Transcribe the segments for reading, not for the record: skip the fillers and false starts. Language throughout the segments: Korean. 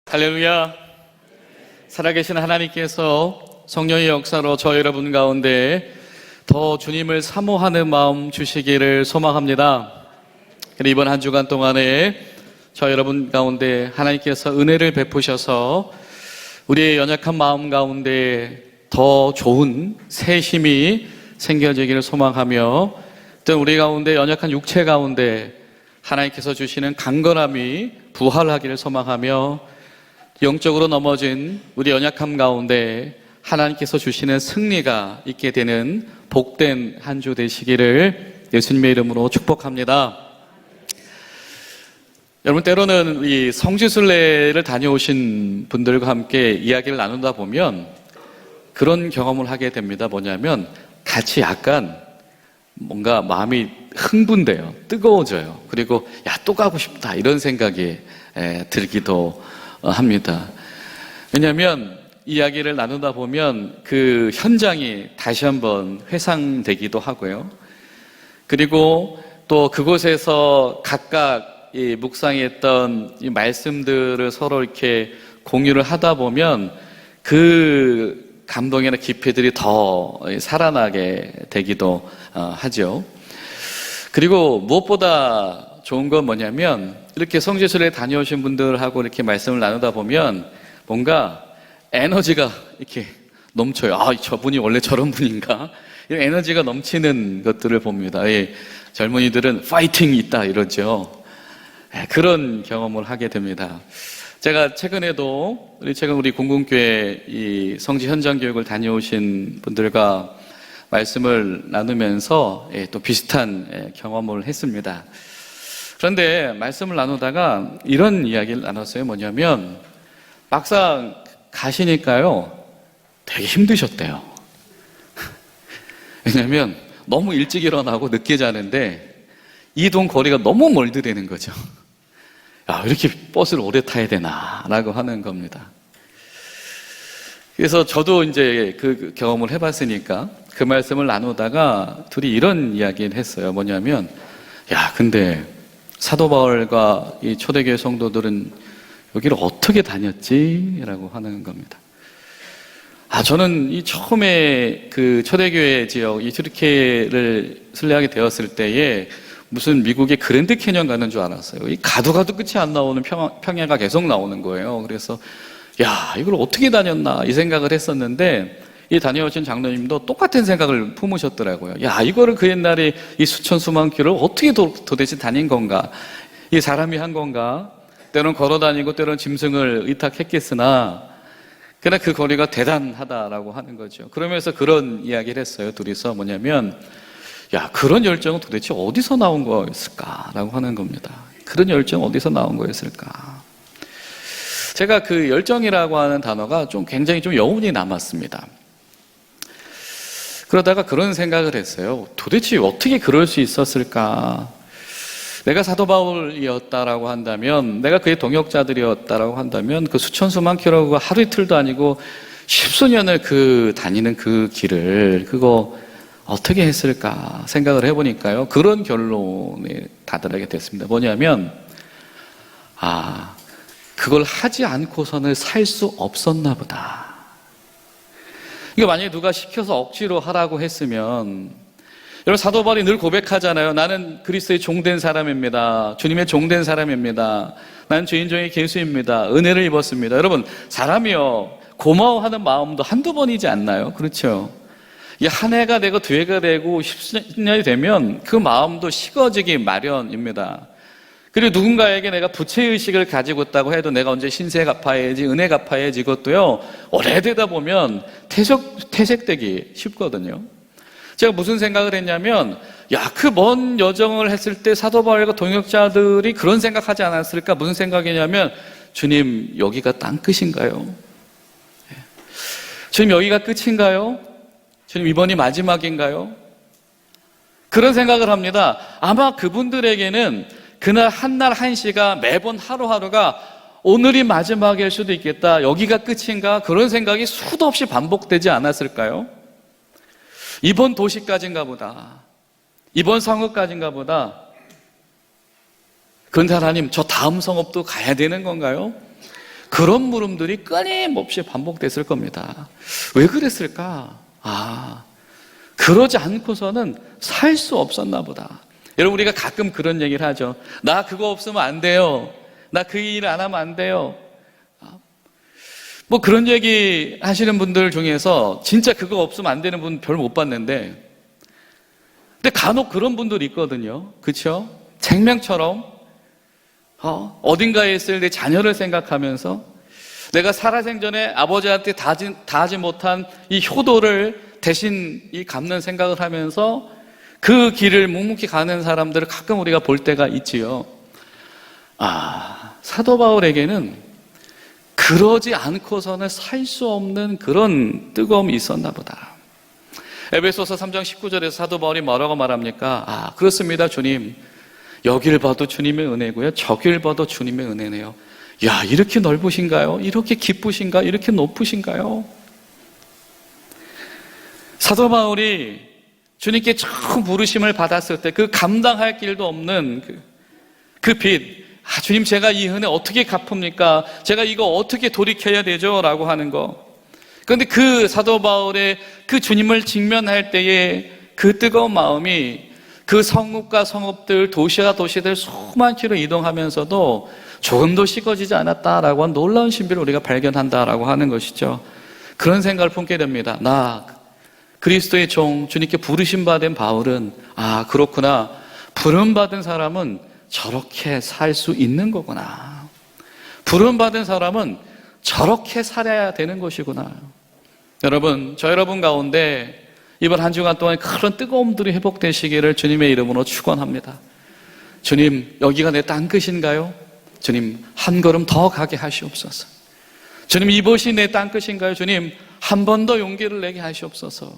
할렐루야. 살아계신 하나님께서 성령의 역사로 저 여러분 가운데 더 주님을 사모하는 마음 주시기를 소망합니다. 이번 한 주간 동안에 저 여러분 가운데 하나님께서 은혜를 베푸셔서 우리의 연약한 마음 가운데 더 좋은 새 힘이 생겨지기를 소망하며, 또 우리 가운데 연약한 육체 가운데 하나님께서 주시는 강건함이 부활하기를 소망하며, 영적으로 넘어진 우리 연약함 가운데 하나님께서 주시는 승리가 있게 되는 복된 한 주 되시기를 예수님의 이름으로 축복합니다. 여러분, 때로는 이 성지순례를 다녀오신 분들과 함께 이야기를 나누다 보면 그런 경험을 하게 됩니다. 뭐냐면 같이 약간 뭔가 마음이 흥분돼요. 뜨거워져요. 그리고 야, 또 가고 싶다 이런 생각이 들기도 합니다. 왜냐하면 이야기를 나누다 보면 그 현장이 다시 한번 회상되기도 하고요. 그리고 또 그곳에서 각각 이 묵상했던 이 말씀들을 서로 이렇게 공유를 하다 보면 그 감동이나 깊이들이 더 살아나게 되기도 하죠. 그리고 무엇보다 좋은 건 뭐냐면 이렇게 성지순례에 다녀오신 분들하고 이렇게 말씀을 나누다 보면 뭔가 에너지가 이렇게 넘쳐요. 아, 저분이 원래 저런 분인가? 이런 에너지가 넘치는 것들을 봅니다. 예, 젊은이들은 파이팅이 있다 이러죠. 그런 경험을 하게 됩니다. 제가 최근에도 최근 우리 공공교회 이 성지 현장 교육을 다녀오신 분들과 말씀을 나누면서 또 비슷한 경험을 했습니다. 그런데 말씀을 나누다가 이런 이야기를 나눴어요. 뭐냐면 막상 가시니까요 되게 힘드셨대요. 왜냐하면 너무 일찍 일어나고 늦게 자는데 이동 거리가 너무 멀드되는 거죠. 야, 이렇게 버스를 오래 타야 되나 라고 하는 겁니다. 그래서 저도 이제 그 경험을 해봤으니까 그 말씀을 나누다가 둘이 이런 이야기를 했어요. 뭐냐면 야, 근데 사도 바울과 이 초대교회 성도들은 여기를 어떻게 다녔지? 라고 하는 겁니다. 저는 이 처음에 그 초대교회 지역, 이 튀르키예를 순례하게 되었을 때에 무슨 미국의 그랜드 캐년 가는 줄 알았어요. 이 가도 끝이 안 나오는 평야가 계속 나오는 거예요. 그래서 야, 이걸 어떻게 다녔나 이 생각을 했었는데 이 다녀오신 장로님도 똑같은 생각을 품으셨더라고요. 야, 이거를 그 옛날에 이 수천 수만 킬로를 어떻게 도대체 다닌 건가? 이 사람이 한 건가? 때로는 걸어 다니고 때로는 짐승을 의탁했겠으나 그러나 그 거리가 대단하다라고 하는 거죠. 그러면서 그런 이야기를 했어요. 둘이서 뭐냐면 야, 그런 열정은 도대체 어디서 나온 거였을까라고 하는 겁니다. 그런 열정은 어디서 나온 거였을까? 제가 그 열정이라고 하는 단어가 굉장히 여운이 남았습니다. 그러다가 그런 생각을 했어요. 도대체 어떻게 그럴 수 있었을까? 내가 사도 바울이었다라고 한다면, 내가 그의 동역자들이었다라고 한다면 그 수천 수만 킬로가 하루 이틀도 아니고 십수년을 다니는 그 길을 그거 어떻게 했을까 생각을 해보니까요, 그런 결론에 다다르게 됐습니다. 뭐냐면 그걸 하지 않고서는 살 수 없었나 보다. 이거 만약에 누가 시켜서 억지로 하라고 했으면, 여러분 사도 바울이 늘 고백하잖아요. 나는 그리스도의 종된 사람입니다. 주님의 종된 사람입니다. 나는 주인 중에 개수입니다. 은혜를 입었습니다. 여러분 사람이요 고마워하는 마음도 한두 번이지 않나요? 그렇죠? 이 한 해가 되고 두 해가 되고 10년이 되면 그 마음도 식어지기 마련입니다. 그리고 누군가에게 내가 부채의식을 가지고 있다고 해도 내가 언제 신세 갚아야지, 은혜 갚아야지, 이것도요 오래되다 보면 퇴색되기 쉽거든요. 제가 무슨 생각을 했냐면, 그 먼 여정을 했을 때 사도 바울과 동역자들이 그런 생각하지 않았을까? 무슨 생각이냐면, 주님 여기가 땅끝인가요? 주님 여기가 끝인가요? 주님 이번이 마지막인가요? 그런 생각을 합니다. 아마 그분들에게는 그날 한날 한시가 매번 하루하루가 오늘이 마지막일 수도 있겠다. 여기가 끝인가? 그런 생각이 수도 없이 반복되지 않았을까요? 이번 도시까지인가 보다. 이번 성읍까지인가 보다. 그런데 하나님, 저 다음 성읍도 가야 되는 건가요? 그런 물음들이 끊임없이 반복됐을 겁니다. 왜 그랬을까? 그러지 않고서는 살 수 없었나 보다. 여러분, 우리가 가끔 그런 얘기를 하죠. 나 그거 없으면 안 돼요. 나 그 일 안 하면 안 돼요. 뭐 그런 얘기 하시는 분들 중에서 진짜 그거 없으면 안 되는 분 별 못 봤는데, 근데 간혹 그런 분들이 있거든요. 그렇죠? 생명처럼 어딘가에 있을 내 자녀를 생각하면서 내가 살아생전에 아버지한테 다하지 못한 이 효도를 대신 갚는 생각을 하면서 그 길을 묵묵히 가는 사람들을 가끔 우리가 볼 때가 있지요. 사도 바울에게는 그러지 않고서는 살 수 없는 그런 뜨거움이 있었나 보다. 에베소서 3장 19절에서 사도 바울이 뭐라고 말합니까? 그렇습니다, 주님. 여길 봐도 주님의 은혜고요, 저길 봐도 주님의 은혜네요. 야, 이렇게 넓으신가요? 이렇게 기쁘신가? 이렇게 높으신가요? 사도 바울이 주님께 처음 부르심을 받았을 때 그 감당할 길도 없는 그 빚, 주님, 제가 이 은혜 어떻게 갚습니까? 제가 이거 어떻게 돌이켜야 되죠? 라고 하는 거. 그런데 그 사도 바울의 그 주님을 직면할 때의 그 뜨거운 마음이 그 성읍과 성읍들, 도시와 도시들 수만 킬로 이동하면서도 조금도 식어지지 않았다라고 하는 놀라운 신비를 우리가 발견한다라고 하는 것이죠. 그런 생각을 품게 됩니다. 나 그리스도의 종, 주님께 부르심 받은 바울은 그렇구나. 부름 받은 사람은 저렇게 살 수 있는 거구나. 부름 받은 사람은 저렇게 살아야 되는 것이구나. 여러분, 저 여러분 가운데 이번 한 주간 동안 그런 뜨거움들이 회복되시기를 주님의 이름으로 축원합니다. 주님, 여기가 내 땅끝인가요? 주님, 한 걸음 더 가게 하시옵소서. 주님, 이것이 내 땅끝인가요? 주님, 한 번 더 용기를 내게 하시옵소서.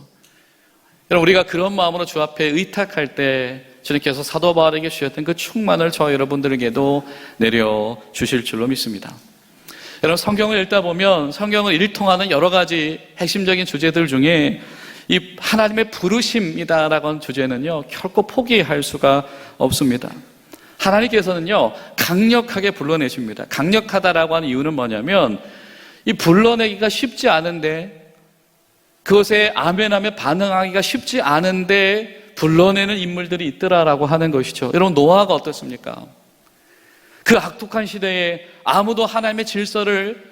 여러분, 우리가 그런 마음으로 주 앞에 의탁할 때 주님께서 사도 바울에게 주셨던 그 충만을 저 여러분들에게도 내려주실 줄로 믿습니다. 여러분, 성경을 읽다 보면 성경을 일통하는 여러 가지 핵심적인 주제들 중에 이 하나님의 부르심이다라고 하는 주제는요, 결코 포기할 수가 없습니다. 하나님께서는요, 강력하게 불러내십니다. 강력하다라고 하는 이유는 뭐냐면, 이 불러내기가 쉽지 않은데, 그것에 아멘하며 반응하기가 쉽지 않은데 불러내는 인물들이 있더라라고 하는 것이죠. 여러분, 노아가 어떻습니까? 그 악독한 시대에 아무도 하나님의 질서를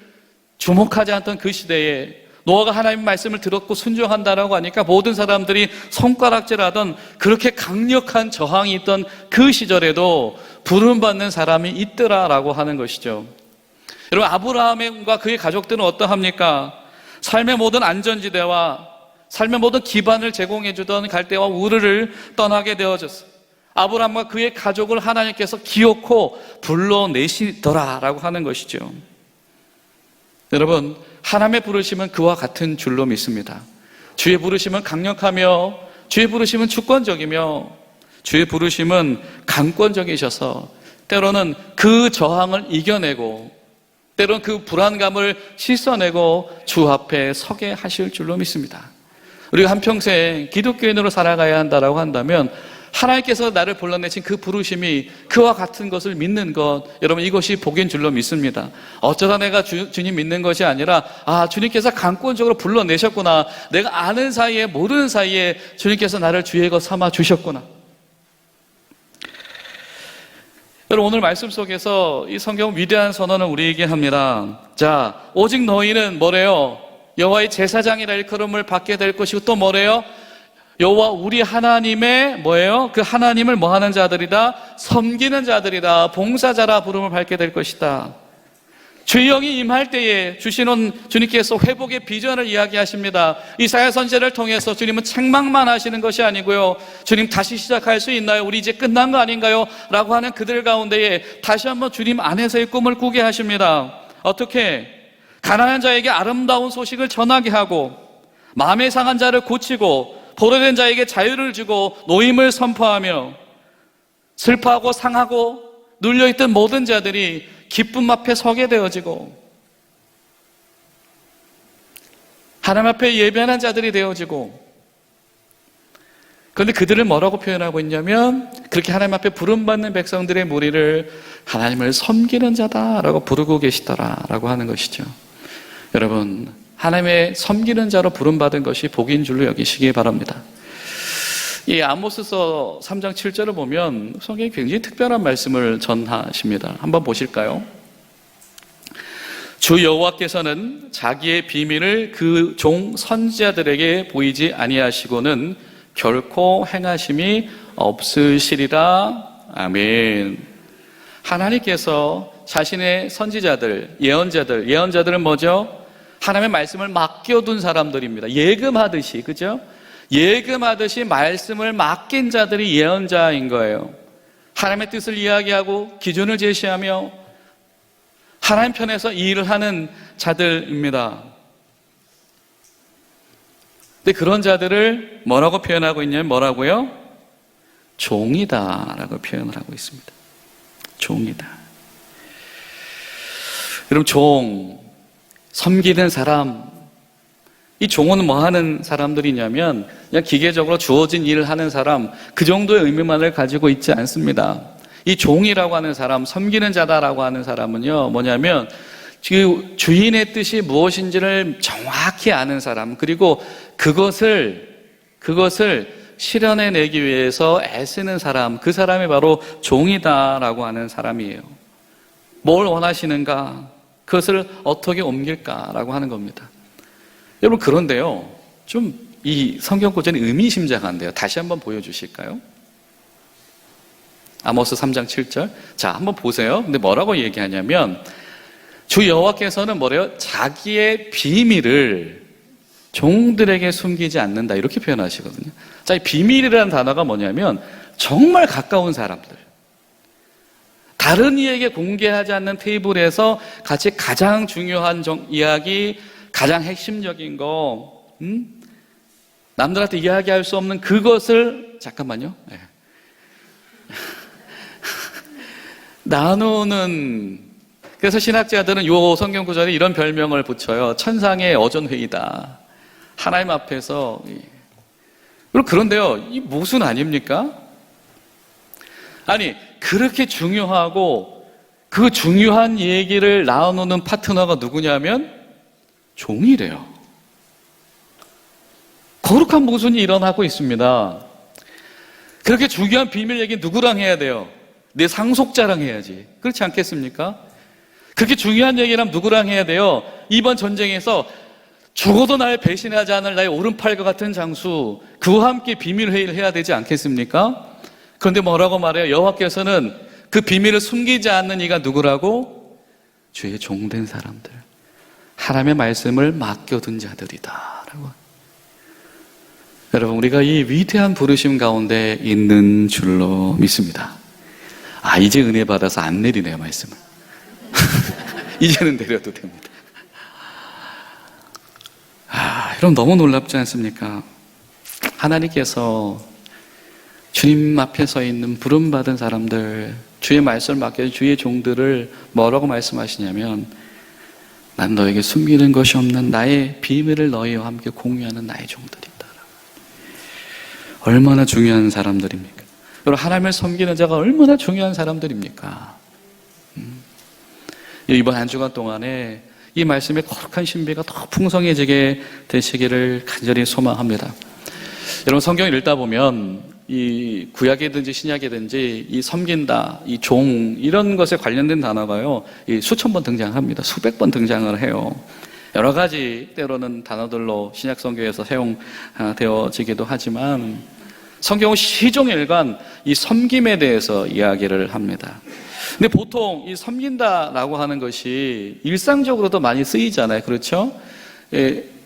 주목하지 않던 그 시대에 노아가 하나님의 말씀을 들었고 순종한다라고 하니까 모든 사람들이 손가락질하던 그렇게 강력한 저항이 있던 그 시절에도 부름받는 사람이 있더라라고 하는 것이죠. 여러분, 아브라함과 그의 가족들은 어떠합니까? 삶의 모든 안전지대와 삶의 모든 기반을 제공해주던 갈대와 우르를 떠나게 되어졌어요. 아브라함과 그의 가족을 하나님께서 기어코 불러내시더라라고 하는 것이죠. 여러분, 하나님의 부르심은 그와 같은 줄로 믿습니다. 주의 부르심은 강력하며 주의 부르심은 주권적이며 주의 부르심은 강권적이셔서 때로는 그 저항을 이겨내고 때로는 그 불안감을 씻어내고 주 앞에 서게 하실 줄로 믿습니다. 우리가 한평생 기독교인으로 살아가야 한다고 한다면 하나님께서 나를 불러내신 그 부르심이 그와 같은 것을 믿는 것, 여러분, 이것이 복인 줄로 믿습니다. 어쩌다 내가 주님 믿는 것이 아니라 주님께서 강권적으로 불러내셨구나, 내가 아는 사이에 모르는 사이에 주님께서 나를 주의 것 삼아 주셨구나. 여러분, 오늘 말씀 속에서 이 성경 위대한 선언을 우리에게 합니다. 자, 오직 너희는 뭐래요? 여호와의 제사장이라 일컬음을 받게 될 것이고 또 뭐래요? 여호와 우리 하나님의 뭐예요? 그 하나님을 뭐하는 자들이다? 섬기는 자들이다. 봉사자라 부름을 받게 될 것이다. 주의 영이 임할 때에 주시는 주님께서 회복의 비전을 이야기하십니다. 이사야 선지자를 통해서 주님은 책망만 하시는 것이 아니고요, 주님 다시 시작할 수 있나요? 우리 이제 끝난 거 아닌가요? 라고 하는 그들 가운데에 다시 한번 주님 안에서의 꿈을 꾸게 하십니다. 어떻게? 가난한 자에게 아름다운 소식을 전하게 하고 마음에 상한 자를 고치고 포로된 자에게 자유를 주고 노임을 선포하며 슬퍼하고 상하고 눌려있던 모든 자들이 기쁨 앞에 서게 되어지고 하나님 앞에 예배하는 자들이 되어지고, 그런데 그들을 뭐라고 표현하고 있냐면 그렇게 하나님 앞에 부름받는 백성들의 무리를 하나님을 섬기는 자다라고 부르고 계시더라라고 하는 것이죠. 여러분, 하나님의 섬기는 자로 부름받은 것이 복인 줄로 여기시기 바랍니다. 이 아모스서 3장 7절을 보면 성경이 굉장히 특별한 말씀을 전하십니다. 한번 보실까요? 주 여호와께서는 자기의 비밀을 그 종 선지자들에게 보이지 아니하시고는 결코 행하심이 없으시리라. 아멘. 하나님께서 자신의 선지자들, 예언자들은 뭐죠? 하나님의 말씀을 맡겨둔 사람들입니다. 예금하듯이, 그죠? 예금하듯이 말씀을 맡긴 자들이 예언자인 거예요. 하나님의 뜻을 이야기하고 기준을 제시하며 하나님 편에서 이 일을 하는 자들입니다. 근데 그런 자들을 뭐라고 표현하고 있냐면 뭐라고요? 종이다라고 표현을 하고 있습니다. 종이다. 여러분, 종, 섬기는 사람, 이 종은 뭐 하는 사람들이냐면 그냥 기계적으로 주어진 일을 하는 사람, 그 정도의 의미만을 가지고 있지 않습니다. 이 종이라고 하는 사람, 섬기는 자다라고 하는 사람은요, 뭐냐면 그 주인의 뜻이 무엇인지를 정확히 아는 사람, 그리고 그것을 실현해내기 위해서 애쓰는 사람, 그 사람이 바로 종이다라고 하는 사람이에요. 뭘 원하시는가? 그것을 어떻게 옮길까라고 하는 겁니다. 여러분, 그런데요, 좀 이 성경 구절이 의미심장한데요. 다시 한번 보여주실까요? 아모스 3장 7절. 자, 한번 보세요. 근데 뭐라고 얘기하냐면 주 여호와께서는 뭐래요? 자기의 비밀을 종들에게 숨기지 않는다, 이렇게 표현하시거든요. 자, 이 비밀이라는 단어가 뭐냐면 정말 가까운 사람들, 다른 이에게 공개하지 않는 테이블에서 같이 가장 중요한 이야기, 가장 핵심적인 거, 남들한테 이야기할 수 없는 그것을, 잠깐만요. 네. 나누는, 그래서 신학자들은 요 성경 구절에 이런 별명을 붙여요. 천상의 어전회의다. 하나님 앞에서. 그런데요, 이 모순 아닙니까? 아니, 그렇게 중요하고 그 중요한 얘기를 나누는 파트너가 누구냐면 종이래요. 거룩한 모순이 일어나고 있습니다. 그렇게 중요한 비밀 얘기 누구랑 해야 돼요? 내 상속자랑 해야지. 그렇지 않겠습니까? 그렇게 중요한 얘기라면 누구랑 해야 돼요? 이번 전쟁에서 죽어도 날 배신하지 않을 나의 오른팔과 같은 장수, 그와 함께 비밀 회의를 해야 되지 않겠습니까? 그런데 뭐라고 말해요? 여호와께서는 그 비밀을 숨기지 않는 이가 누구라고? 주의 종된 사람들, 하나님의 말씀을 맡겨둔 자들이다 라고. 여러분, 우리가 이 위대한 부르심 가운데 있는 줄로 믿습니다. 아, 이제 은혜 받아서 안 내리네요, 말씀을. 이제는 내려도 됩니다. 아, 여러분, 너무 놀랍지 않습니까? 하나님께서 주님 앞에 서 있는 부름받은 사람들, 주의 말씀을 맡겨준 주의 종들을 뭐라고 말씀하시냐면, 난 너에게 숨기는 것이 없는 나의 비밀을 너희와 함께 공유하는 나의 종들이다. 얼마나 중요한 사람들입니까? 여러분, 하나님을 섬기는 자가 얼마나 중요한 사람들입니까? 이번 한 주간 동안에 이 말씀의 거룩한 신비가 더 풍성해지게 되시기를 간절히 소망합니다. 여러분, 성경을 읽다 보면 이 구약이든지 신약이든지 이 섬긴다, 이 종, 이런 것에 관련된 단어가요, 이 수천 번 등장합니다. 수백 번 등장을 해요. 여러 가지 때로는 단어들로 신약 성경에서 사용되어지기도 하지만 성경은 시종일관 이 섬김에 대해서 이야기를 합니다. 근데 보통 이 섬긴다라고 하는 것이 일상적으로도 많이 쓰이잖아요. 그렇죠?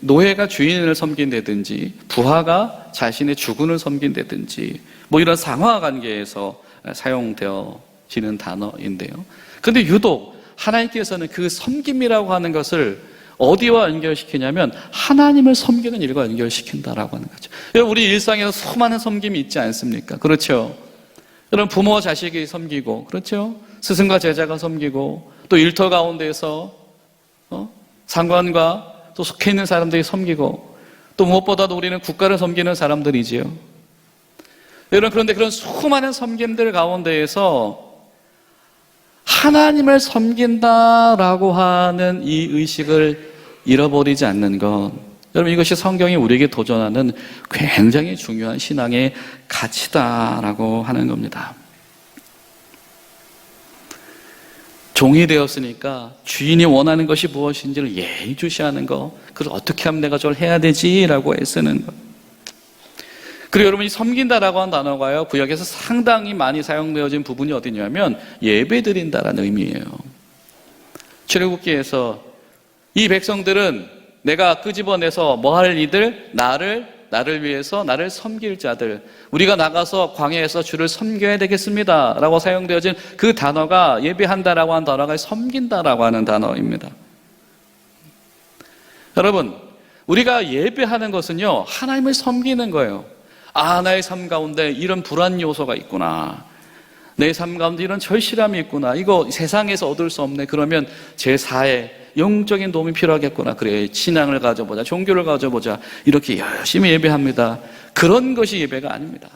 노예가 주인을 섬긴다든지 부하가 자신의 주군을 섬긴다든지 뭐 이런 상하 관계에서 사용되어지는 단어인데요. 그런데 유독 하나님께서는 그 섬김이라고 하는 것을 어디와 연결시키냐면 하나님을 섬기는 일과 연결시킨다라고 하는 거죠. 여러분, 우리 일상에서 수많은 섬김이 있지 않습니까? 그렇죠? 여러분, 부모와 자식이 섬기고, 그렇죠? 스승과 제자가 섬기고, 또 일터 가운데에서 상관과 또 속해 있는 사람들이 섬기고, 또 무엇보다도 우리는 국가를 섬기는 사람들이지요. 여러분, 그런데 그런 수많은 섬김들 가운데에서 하나님을 섬긴다라고 하는 이 의식을 잃어버리지 않는 것, 여러분, 이것이 성경이 우리에게 도전하는 굉장히 중요한 신앙의 가치다라고 하는 겁니다. 종이 되었으니까 주인이 원하는 것이 무엇인지를 예의주시하는 것, 그걸 어떻게 하면 내가 저걸 해야 되지라고 애쓰는 것. 그리고 여러분, 이 섬긴다라고 하는 단어가요, 구약에서 상당히 많이 사용되어진 부분이 어디냐면 예배 드린다라는 의미예요. 출애굽기에서 이 백성들은 내가 끄집어내서 뭐 할 이들? 나를 위해서 나를 섬길 자들, 우리가 나가서 광야에서 주를 섬겨야 되겠습니다 라고 사용되어진 그 단어가, 예배한다라고 하는 단어가 섬긴다라고 하는 단어입니다. 여러분, 우리가 예배하는 것은요, 하나님을 섬기는 거예요. 아, 나의 삶 가운데 이런 불안 요소가 있구나, 내 삶 가운데 이런 절실함이 있구나, 이거 세상에서 얻을 수 없네. 그러면 제4의 영적인 도움이 필요하겠구나. 그래, 신앙을 가져보자, 종교를 가져보자, 이렇게 열심히 예배합니다. 그런 것이 예배가 아닙니다.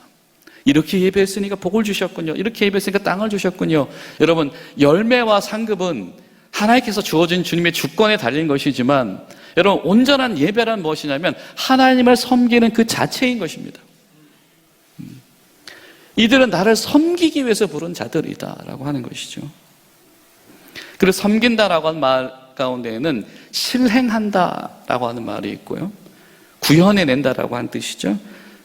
이렇게 예배했으니까 복을 주셨군요, 이렇게 예배했으니까 땅을 주셨군요. 여러분, 열매와 상급은 하나님께서 주어진 주님의 주권에 달린 것이지만, 여러분, 온전한 예배란 무엇이냐면 하나님을 섬기는 그 자체인 것입니다. 이들은 나를 섬기기 위해서 부른 자들이다라고 하는 것이죠. 그래서 섬긴다라고 하는 말 가운데에는 실행한다라고 하는 말이 있고요, 구현해낸다라고 하는 뜻이죠.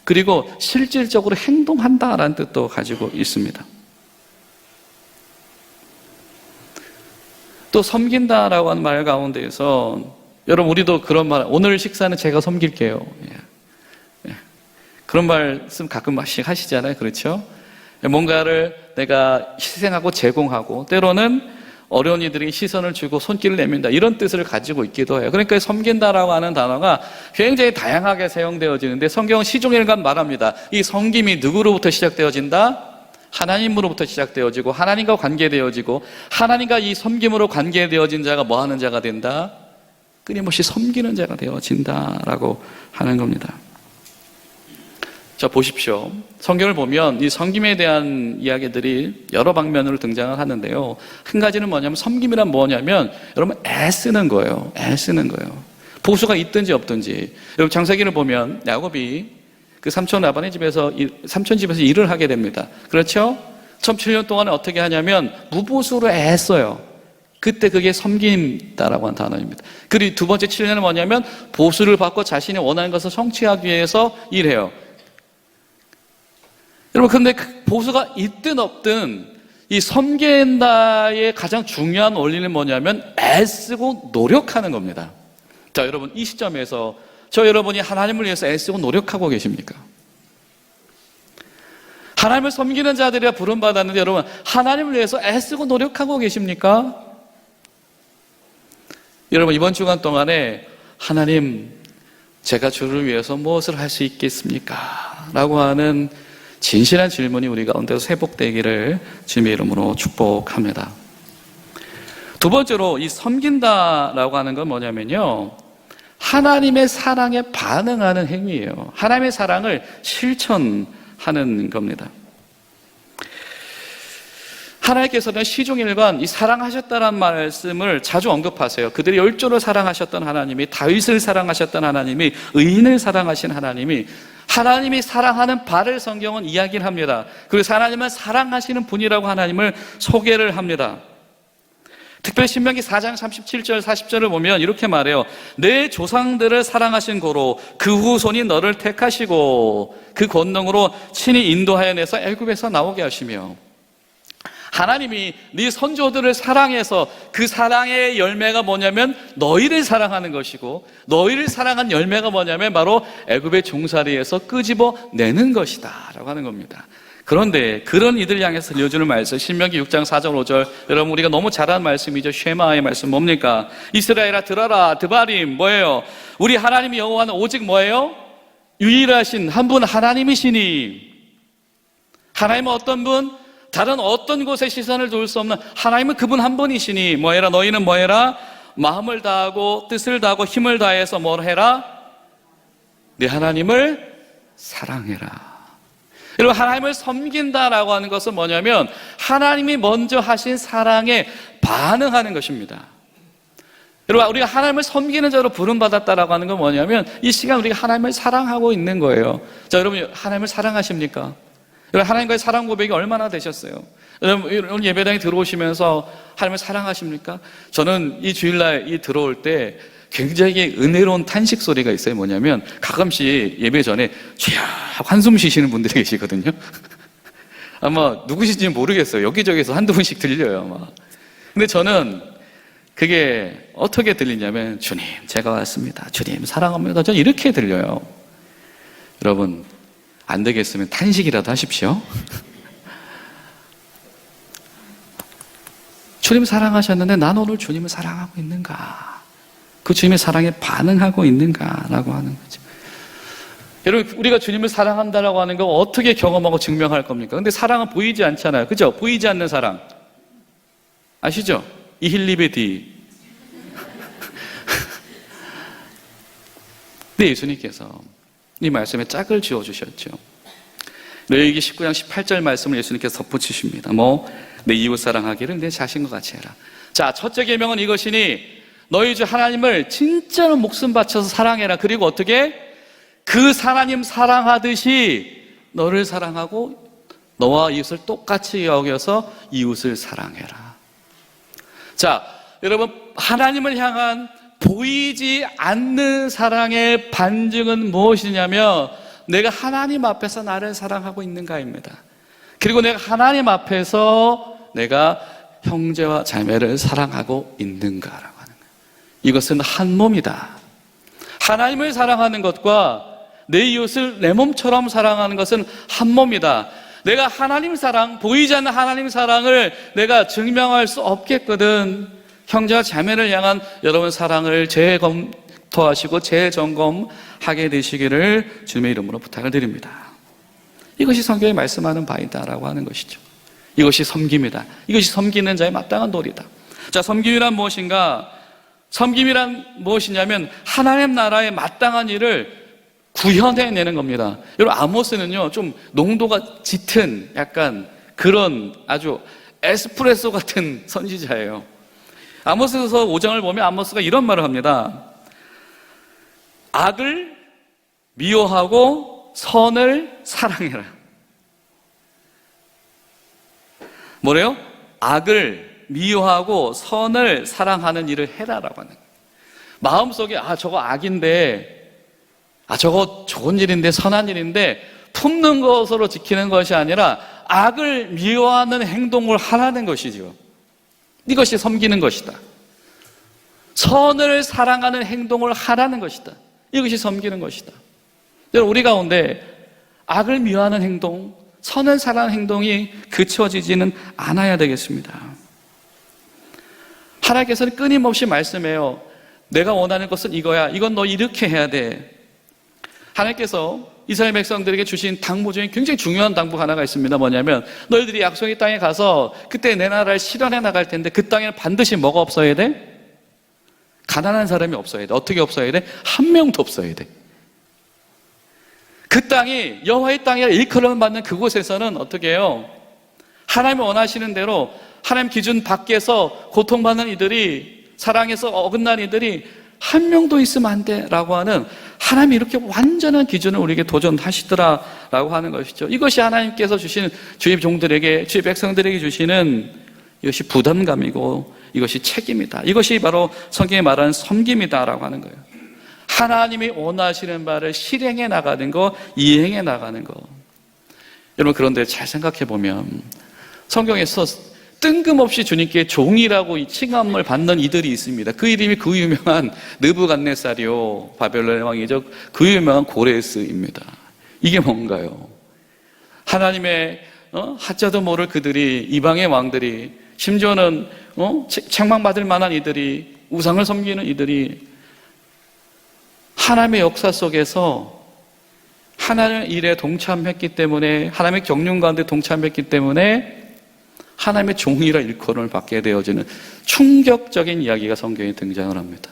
그리고 실질적으로 행동한다라는 뜻도 가지고 있습니다. 또 섬긴다라고 하는 말 가운데에서, 여러분, 우리도 그런 말, 오늘 식사는 제가 섬길게요, 그런 말씀 가끔씩 하시잖아요. 그렇죠? 뭔가를 내가 희생하고 제공하고, 때로는 어려운 이들에게 시선을 주고 손길을 내민다, 이런 뜻을 가지고 있기도 해요. 그러니까 섬긴다라고 하는 단어가 굉장히 다양하게 사용되어지는데, 성경은 시종일관 말합니다. 이 섬김이 누구로부터 시작되어진다? 하나님으로부터 시작되어지고, 하나님과 관계되어지고, 하나님과 이 섬김으로 관계되어진 자가 뭐 하는 자가 된다? 끊임없이 섬기는 자가 되어진다라고 하는 겁니다. 자, 보십시오. 성경을 보면 이 섬김에 대한 이야기들이 여러 방면으로 등장을 하는데요, 한 가지는 뭐냐면, 섬김이란 뭐냐면 여러분, 애쓰는 거예요. 애쓰는 거예요. 보수가 있든지 없든지. 여러분, 창세기를 보면 야곱이 그 삼촌 라반의 집에서, 삼촌 집에서 일을 하게 됩니다. 그렇죠? 처음 7년 동안에 어떻게 하냐면 무보수로 애써요. 그때 그게 섬긴다라고 하는 단어입니다. 그리고 두 번째 7년은 뭐냐면 보수를 받고 자신이 원하는 것을 성취하기 위해서 일해요. 여러분, 근데 그 보수가 있든 없든 이 섬긴다의 가장 중요한 원리는 뭐냐면 애쓰고 노력하는 겁니다. 자, 여러분, 이 시점에서 저 여러분이 하나님을 위해서 애쓰고 노력하고 계십니까? 하나님을 섬기는 자들이라 부름받았는데, 여러분, 하나님을 위해서 애쓰고 노력하고 계십니까? 여러분, 이번 주간 동안에 하나님, 제가 주를 위해서 무엇을 할 수 있겠습니까? 라고 하는 진실한 질문이 우리 가운데서 회복되기를 주님의 이름으로 축복합니다. 두 번째로, 이 섬긴다라고 하는 건 뭐냐면요, 하나님의 사랑에 반응하는 행위예요. 하나님의 사랑을 실천하는 겁니다. 하나님께서는 시종일관 이 사랑하셨다는 말씀을 자주 언급하세요. 그들이 열조를 사랑하셨던 하나님이, 다윗을 사랑하셨던 하나님이, 의인을 사랑하신 하나님이, 하나님이 사랑하는 바를 성경은 이야기를 합니다. 그래서 하나님은 사랑하시는 분이라고 하나님을 소개를 합니다. 특별히 신명기 4장 37절 40절을 보면 이렇게 말해요. 내 조상들을 사랑하신 고로 그 후손이 너를 택하시고 그 권능으로 친히 인도하여 내서 애굽에서 나오게 하시며, 하나님이 네 선조들을 사랑해서 그 사랑의 열매가 뭐냐면 너희를 사랑하는 것이고, 너희를 사랑한 열매가 뭐냐면 바로 애굽의 종살이에서 끄집어내는 것이다 라고 하는 겁니다. 그런데 그런 이들 향해서 들려주는 말씀, 신명기 6장 4절 5절, 여러분 우리가 너무 잘 아는 말씀이죠. 쉐마의 말씀 뭡니까? 이스라엘아 들어라. 드바림 뭐예요? 우리 하나님 여호와는 오직 뭐예요? 유일하신 한 분 하나님이시니. 하나님은 어떤 분? 다른 어떤 곳에 시선을 둘 수 없는 하나님은 그분 한 분이시니 뭐해라? 너희는 뭐해라? 마음을 다하고 뜻을 다하고 힘을 다해서 뭘 해라? 네 하나님을 사랑해라. 여러분, 하나님을 섬긴다라고 하는 것은 뭐냐면 하나님이 먼저 하신 사랑에 반응하는 것입니다. 여러분, 우리가 하나님을 섬기는 자로 부름받았다라고 하는 건 뭐냐면 이 시간 우리가 하나님을 사랑하고 있는 거예요. 자, 여러분, 하나님을 사랑하십니까? 여러분, 하나님과의 사랑 고백이 얼마나 되셨어요? 여러분, 오늘 예배당에 들어오시면서 하나님을 사랑하십니까? 저는 이 주일날 들어올 때 굉장히 은혜로운 탄식 소리가 있어요. 뭐냐면 가끔씩 예배 전에 쥐야 한숨 쉬시는 분들이 계시거든요. 아마 누구신지 모르겠어요. 여기저기서 한두 분씩 들려요. 아마. 근데 저는 그게 어떻게 들리냐면 주님 제가 왔습니다. 주님 사랑합니다. 저는 이렇게 들려요. 여러분 안 되겠으면 탄식이라도 하십시오. 주님 사랑하셨는데 난 오늘 주님을 사랑하고 있는가? 그 주님의 사랑에 반응하고 있는가라고 하는 거죠. 여러분, 우리가 주님을 사랑한다라고 하는 거 어떻게 경험하고 증명할 겁니까? 근데 사랑은 보이지 않잖아요. 그죠? 보이지 않는 사랑. 아시죠? 이힐리베디. 네, 예수님께서 이 말씀에 짝을 지어주셨죠. 레위기 19장 18절 말씀을 예수님께서 덧붙이십니다. 내 이웃 사랑하기를 내 자신과 같이 해라. 자, 첫째 계명은 이것이니 너희 주 하나님을 진짜로 목숨 바쳐서 사랑해라. 그리고 어떻게? 그 하나님 사랑하듯이 너를 사랑하고 너와 이웃을 똑같이 여겨서 이웃을 사랑해라. 자, 여러분 하나님을 향한 보이지 않는 사랑의 반증은 무엇이냐면 내가 하나님 앞에서 나를 사랑하고 있는가입니다. 그리고 내가 하나님 앞에서 내가 형제와 자매를 사랑하고 있는가라고 하는 거예요. 이것은 한 몸이다. 하나님을 사랑하는 것과 내 이웃을 내 몸처럼 사랑하는 것은 한 몸이다. 내가 하나님 사랑, 보이지 않는 하나님 사랑을 내가 증명할 수 없겠거든. 형제와 자매를 향한 여러분 사랑을 재검토하시고 재점검하게 되시기를 주님의 이름으로 부탁을 드립니다. 이것이 성경에 말씀하는 바이다라고 하는 것이죠. 이것이 섬김이다. 이것이 섬기는 자의 마땅한 도리다. 자, 섬김이란 무엇인가? 섬김이란 무엇이냐면 하나님 나라의 마땅한 일을 구현해내는 겁니다. 여러분 아모스는요 좀 농도가 짙은 약간 그런 아주 에스프레소 같은 선지자예요. 아모스서 5장을 보면 아모스가 이런 말을 합니다. 악을 미워하고 선을 사랑해라. 뭐래요? 악을 미워하고 선을 사랑하는 일을 해라라고 하는 거예요. 마음속에 저거 악인데 저거 좋은 일인데 선한 일인데 품는 것으로 지키는 것이 아니라 악을 미워하는 행동을 하라는 것이죠. 이것이 섬기는 것이다. 선을 사랑하는 행동을 하라는 것이다. 이것이 섬기는 것이다. 여러분 우리 가운데 악을 미워하는 행동, 선을 사랑하는 행동이 그쳐지지는 않아야 되겠습니다. 하나님께서는 끊임없이 말씀해요. 내가 원하는 것은 이거야. 이건 너 이렇게 해야 돼. 하나님께서 이스라엘 백성들에게 주신 당부 중에 굉장히 중요한 당부가 하나가 있습니다. 뭐냐면 너희들이 약속의 땅에 가서 그때 내 나라를 실현해 나갈 텐데 그 땅에는 반드시 뭐가 없어야 돼? 가난한 사람이 없어야 돼. 어떻게 없어야 돼? 한 명도 없어야 돼. 그 땅이 여호와의 땅이라 일컬음 받는 그곳에서는 어떻게 해요? 하나님이 원하시는 대로 하나님 기준 밖에서 고통받는 이들이 사랑해서 어긋난 이들이 한 명도 있으면 안 돼라고 하는 하나님이 이렇게 완전한 기준을 우리에게 도전하시더라라고 하는 것이죠. 이것이 하나님께서 주시는 주의 종들에게 주의 백성들에게 주시는 이것이 부담감이고 이것이 책임이다. 이것이 바로 성경에 말하는 섬김이다라고 하는 거예요. 하나님이 원하시는 바를 실행해 나가는 거, 이행해 나가는 거. 여러분 그런데 잘 생각해 보면 성경에서 뜬금없이 주님께 종이라고 칭함을 받는 이들이 있습니다. 그 이름이 그 유명한 느부갓네살이요, 바벨론의 왕이죠. 그 유명한 고레스입니다. 이게 뭔가요? 하나님의 하자도 모를 그들이, 이방의 왕들이, 심지어는 책망받을 만한 이들이, 우상을 섬기는 이들이 하나님의 역사 속에서 하나님의 일에 동참했기 때문에, 하나님의 경륜 가운데 동참했기 때문에 하나님의 종이라 일컬음을 받게 되어지는 충격적인 이야기가 성경에 등장을 합니다.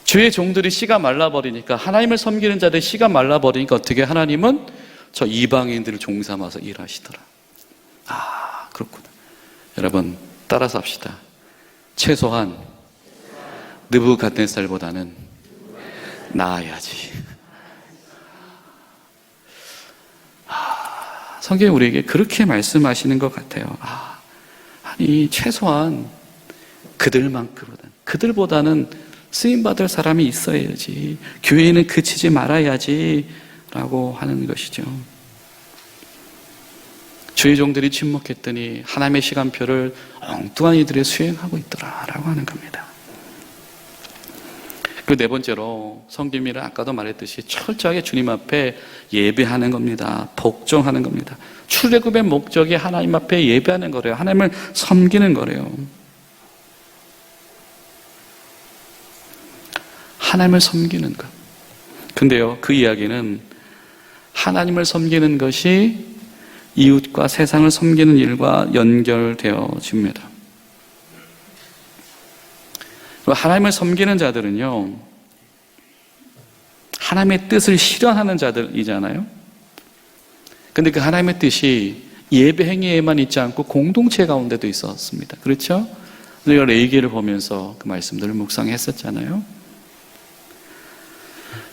주의 종들이 씨가 말라버리니까, 하나님을 섬기는 자들이 씨가 말라버리니까 어떻게 하나님은 저 이방인들을 종삼아서 일하시더라. 아, 그렇구나. 여러분, 따라서 합시다. 최소한 느부갓네살보다는 나아야지. 성경이 우리에게 그렇게 말씀하시는 것 같아요. 아니 최소한 그들보다는 쓰임받을 사람이 있어야지, 교회에는 그치지 말아야지 라고 하는 것이죠. 주의 종들이 침묵했더니 하나님의 시간표를 엉뚱한 이들에 수행하고 있더라라고 하는 겁니다. 그 네 번째로 성김이는 아까도 말했듯이 철저하게 주님 앞에 예배하는 겁니다. 복종하는 겁니다. 출애굽의 목적이 하나님 앞에 예배하는 거래요. 하나님을 섬기는 거래요. 하나님을 섬기는 것. 근데요, 그 이야기는 하나님을 섬기는 것이 이웃과 세상을 섬기는 일과 연결되어집니다. 하나님을 섬기는 자들은요, 하나님의 뜻을 실현하는 자들이잖아요. 근데 그 하나님의 뜻이 예배 행위에만 있지 않고 공동체 가운데도 있었습니다. 그렇죠? 우리가 레위기를 보면서 그 말씀들을 묵상했었잖아요.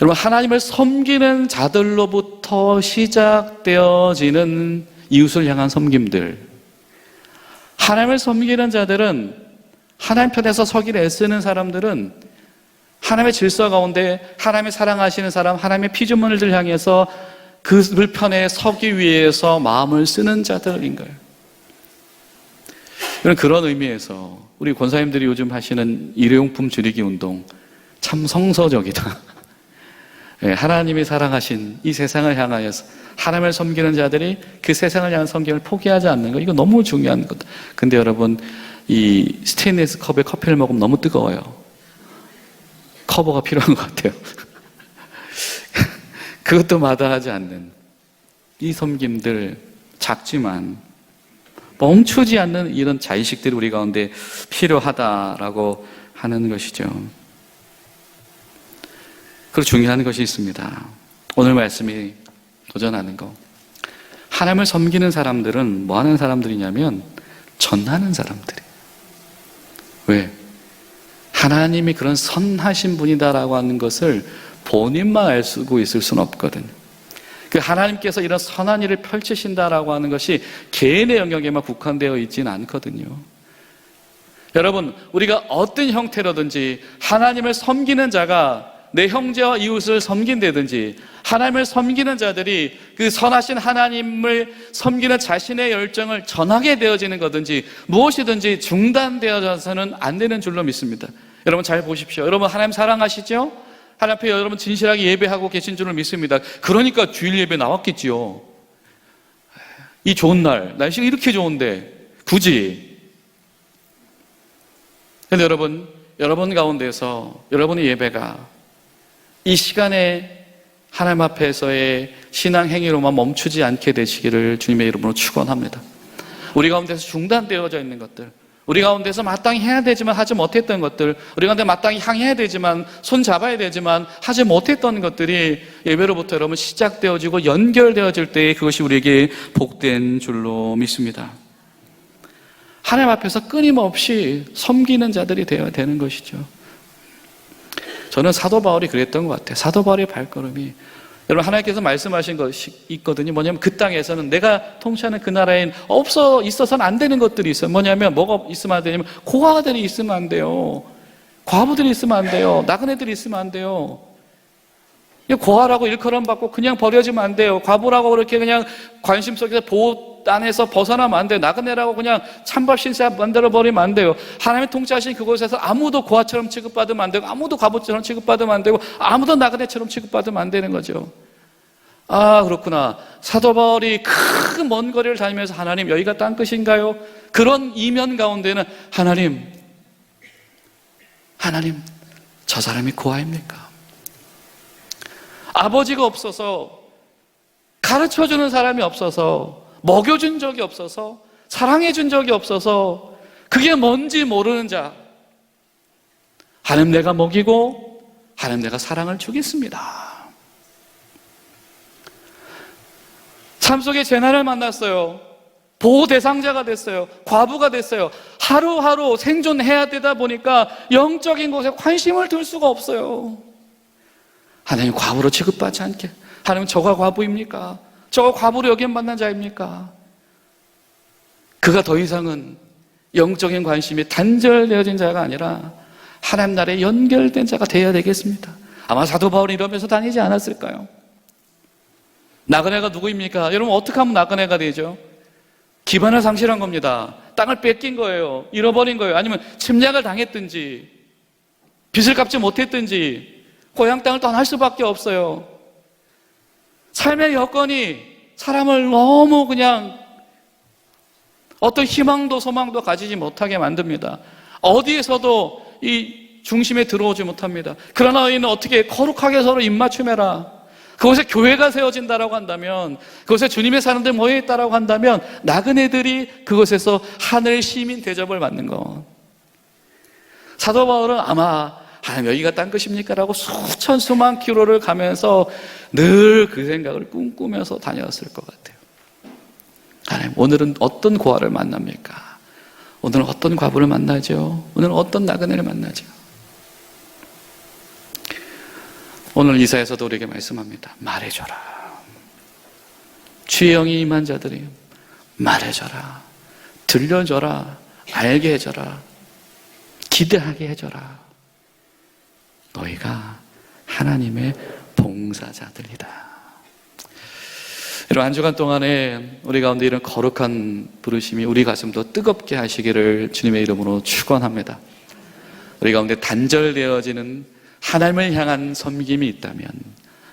여러분, 하나님을 섬기는 자들로부터 시작되어지는 이웃을 향한 섬김들, 하나님을 섬기는 자들은, 하나님 편에서 서기를 애쓰는 사람들은 하나님의 질서 가운데 하나님의 사랑하시는 사람, 하나님의 피조물들 향해서 그들 편에 서기 위해서 마음을 쓰는 자들인 거예요. 그런 의미에서 우리 권사님들이 요즘 하시는 일회용품 줄이기 운동 참 성서적이다. 하나님이 사랑하신 이 세상을 향하여서 하나님을 섬기는 자들이 그 세상을 향한 섬김을 포기하지 않는 거, 이거 너무 중요한 거다. 근데 여러분, 이 스테인리스 컵에 커피를 먹으면 너무 뜨거워요. 커버가 필요한 것 같아요. 그것도 마다하지 않는 이 섬김들, 작지만 멈추지 않는 이런 자의식들이 우리 가운데 필요하다라고 하는 것이죠. 그리고 중요한 것이 있습니다. 오늘 말씀이 도전하는 거, 하나님을 섬기는 사람들은 뭐 하는 사람들이냐면 전하는 사람들이에요. 왜? 하나님이 그런 선하신 분이다라고 하는 것을 본인만 알고 있을 수는 없거든요. 그 하나님께서 이런 선한 일을 펼치신다라고 하는 것이 개인의 영역에만 국한되어 있지는 않거든요. 여러분, 우리가 어떤 형태로든지 하나님을 섬기는 자가 내 형제와 이웃을 섬긴다든지, 하나님을 섬기는 자들이 그 선하신 하나님을 섬기는 자신의 열정을 전하게 되어지는 거든지 무엇이든지 중단되어져서는 안 되는 줄로 믿습니다. 여러분 잘 보십시오. 여러분 하나님 사랑하시죠? 하나님 앞에 여러분 진실하게 예배하고 계신 줄을 믿습니다. 그러니까 주일 예배 나왔겠지요. 이 좋은 날, 날씨가 이렇게 좋은데 굳이. 그런데 여러분 가운데서 여러분의 예배가 이 시간에 하나님 앞에서의 신앙 행위로만 멈추지 않게 되시기를 주님의 이름으로 축원합니다. 우리 가운데서 중단되어져 있는 것들, 우리 가운데서 마땅히 해야 되지만 하지 못했던 것들, 우리 가운데 마땅히 향해야 되지만 손 잡아야 되지만 하지 못했던 것들이 예배로부터 여러분 시작되어지고 연결되어질 때 그것이 우리에게 복된 줄로 믿습니다. 하나님 앞에서 끊임없이 섬기는 자들이 되어야 되는 것이죠. 저는 사도 바울이 그랬던 것 같아요. 사도 바울의 발걸음이, 여러분 하나님께서 말씀하신 것이 있거든요. 뭐냐면 그 땅에서는 내가 통치하는 그 나라엔 있어서는 안 되는 것들이 있어요. 뭐냐면 뭐가 있으면 안 되냐면 고아들이 있으면 안 돼요. 과부들이 있으면 안 돼요. 나그네들이 있으면 안 돼요. 고아라고 일컬음 받고 그냥 버려지면 안 돼요. 과부라고 그렇게 그냥 관심 속에서 보호 안에서 벗어나면 안 돼요. 나그네라고 그냥 찬밥 신세 만들어버리면 안 돼요. 하나님의 통치하신 그곳에서 아무도 고아처럼 취급받으면 안 되고, 아무도 과부처럼 취급받으면 안 되고, 아무도 나그네처럼 취급받으면 안 되는 거죠. 아, 그렇구나. 사도 바울이 큰 먼 거리를 다니면서 하나님, 여기가 땅 끝인가요? 그런 이면 가운데는 하나님, 저 사람이 고아입니까? 아버지가 없어서, 가르쳐주는 사람이 없어서, 먹여준 적이 없어서, 사랑해준 적이 없어서, 그게 뭔지 모르는 자. 하나님, 내가 먹이고 하나님, 내가 사랑을 주겠습니다. 삶 속에 재난을 만났어요. 보호 대상자가 됐어요. 과부가 됐어요. 하루하루 생존해야 되다 보니까 영적인 곳에 관심을 둘 수가 없어요. 하나님, 과부로 취급받지 않게. 하나님, 저가 과부입니까? 저가 과부로 여김받는 자입니까? 그가 더 이상은 영적인 관심이 단절되어진 자가 아니라 하나님 나라에 연결된 자가 되어야 되겠습니다. 아마 사도 바울이 이러면서 다니지 않았을까요? 나그네가 누구입니까? 여러분, 어떻게 하면 나그네가 되죠? 기반을 상실한 겁니다. 땅을 뺏긴 거예요. 잃어버린 거예요. 아니면 침략을 당했든지 빚을 갚지 못했든지 고향 땅을 떠날 수밖에 없어요. 삶의 여건이 사람을 너무 그냥 어떤 희망도 소망도 가지지 못하게 만듭니다. 어디에서도 이 중심에 들어오지 못합니다. 그러나 너희는 어떻게 거룩하게 서로 입맞춤해라. 그곳에 교회가 세워진다라고 한다면, 그곳에 주님의 사람들 모여있다라고 한다면 나그네들이 그곳에서 하늘 시민 대접을 받는 것. 사도 바울은 아마 하나님, 여기가 땅 끝입니까? 라고 수천 수만 킬로를 가면서 늘 그 생각을 꿈꾸면서 다녔을 것 같아요. 하나님, 오늘은 어떤 고아를 만납니까? 오늘은 어떤 과부를 만나죠? 오늘은 어떤 나그네를 만나죠? 오늘 이사야서도 우리에게 말씀합니다. 말해줘라. 주의 영이 임한 자들이 말해줘라. 들려줘라. 알게 해줘라. 기대하게 해줘라. 너희가 하나님의 봉사자들이다. 이런 한 주간 동안에 우리 가운데 이런 거룩한 부르심이 우리 가슴도 뜨겁게 하시기를 주님의 이름으로 축원합니다. 우리 가운데 단절되어지는 하나님을 향한 섬김이 있다면,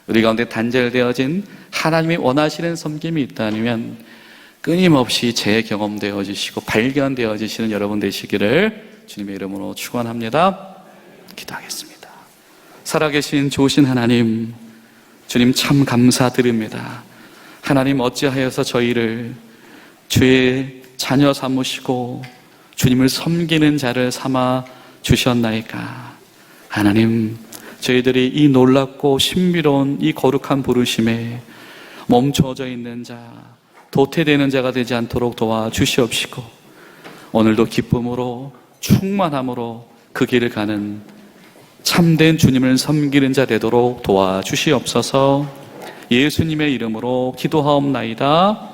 우리 가운데 단절되어진 하나님이 원하시는 섬김이 있다면 끊임없이 재경험되어지시고 발견되어지시는 여러분 되시기를 주님의 이름으로 축원합니다. 기도하겠습니다. 살아계신 좋으신 하나님, 주님 참 감사드립니다. 하나님, 어찌하여서 저희를 주의 자녀 삼으시고 주님을 섬기는 자를 삼아 주셨나이까. 하나님, 저희들이 이 놀랍고 신비로운 이 거룩한 부르심에 멈춰져 있는 자, 도태되는 자가 되지 않도록 도와주시옵시고, 오늘도 기쁨으로 충만함으로 그 길을 가는 참된 주님을 섬기는 자 되도록 도와주시옵소서. 예수님의 이름으로 기도하옵나이다.